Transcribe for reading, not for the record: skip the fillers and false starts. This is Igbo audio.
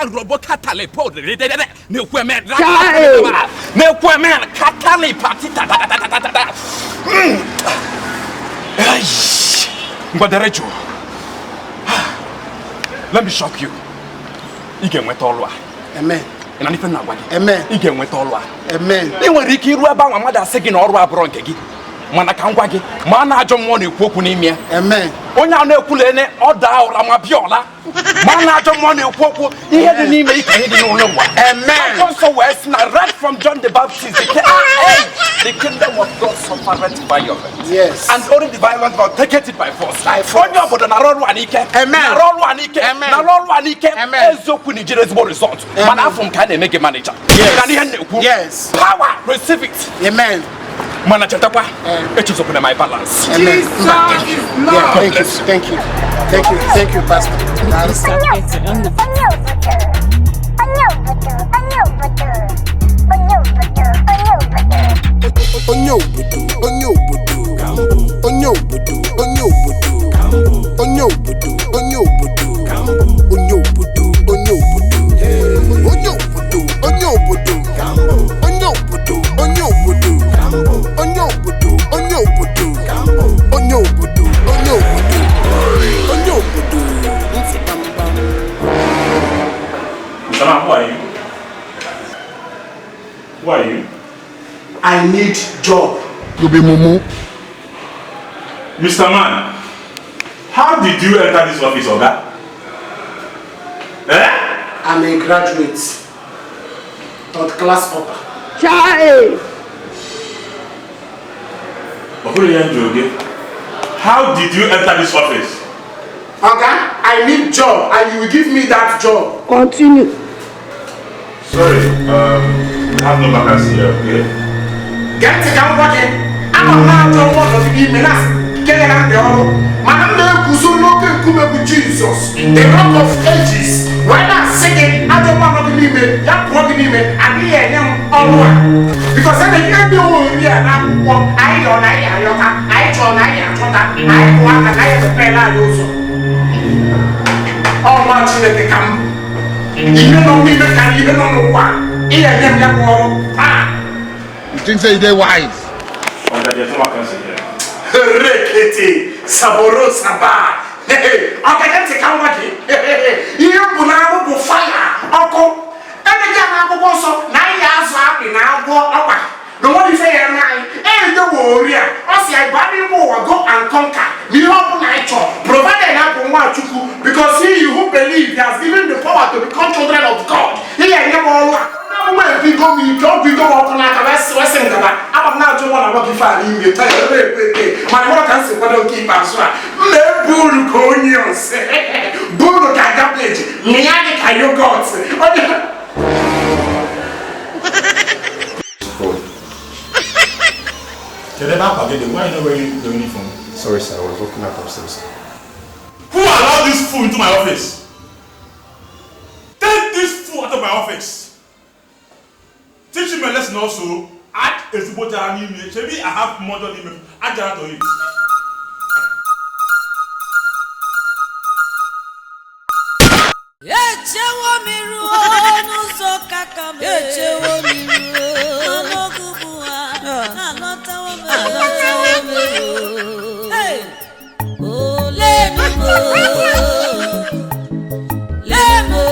can robot catale pod. No women. No women. Catale patita. But let me shock you. You can wait all. Amen. And I even know what. Amen. You can wait all. Amen. They were Ricky Ruba, my mother second or Bronchi. Manakangwagi, Mana John Money, Pokunimia. Amen. Onya Kulene, or Dow Ramapiola. Mana John Money, Poku, he had an email, he didn't know what. Amen. Also, West, right from John the Baptist, the kingdom of God suffered violence. Yes. And only the violent will take it by force. By force. But Naronwanike, Amen. Naronwanike, Amen. Zokuni Jiresbo result. Man, from can make a manager. Yes. Power, receive it. Amen. Manachatapa, it is open my balance. Amen. Yeah, thank you, Pastor. Who are you? I need job. You be mumu. Mr. Man, how did you enter this office, Oga? I'm a graduate. Third class upper. Child! How did you enter this office? Okay, I need job and you will give me that job. Continue. Sorry, we have no vacancy here, okay? Get to come working. I'm not going to be me. Get out the hall. Madame Kusunoke Jesus, the rock of ages. When I'm singing, I don't want to be me. That working me, and here I am all one. Because I can't do it. I don't want to pay that also. All my children come. Even though we can even know one. Here I am. You think they're wise? Rekete saboro saba akadente kanwadi ihe bu na abu fire oko ene ja na abugo so na ya azu abi na agwo okpa no what say ya nai e de wo ori a o si agbani mo go and conquer me hope na icho provided na ko nwa chuku because he who believe he has given the power to become children of God he ya mo when we go me don't we go up on like a west I'm not doing what I want to find in the my work can say what don't keep us right me bull conions bull gaga page niani kayo gods why are you not wearing the uniform? Sorry sir, I was walking out upstairs. Who allowed this fool into my office? Take this fool out of my office. Teach him a lesson also. Add a support to him. Maybe I have more than him. Add that to him. Lemo,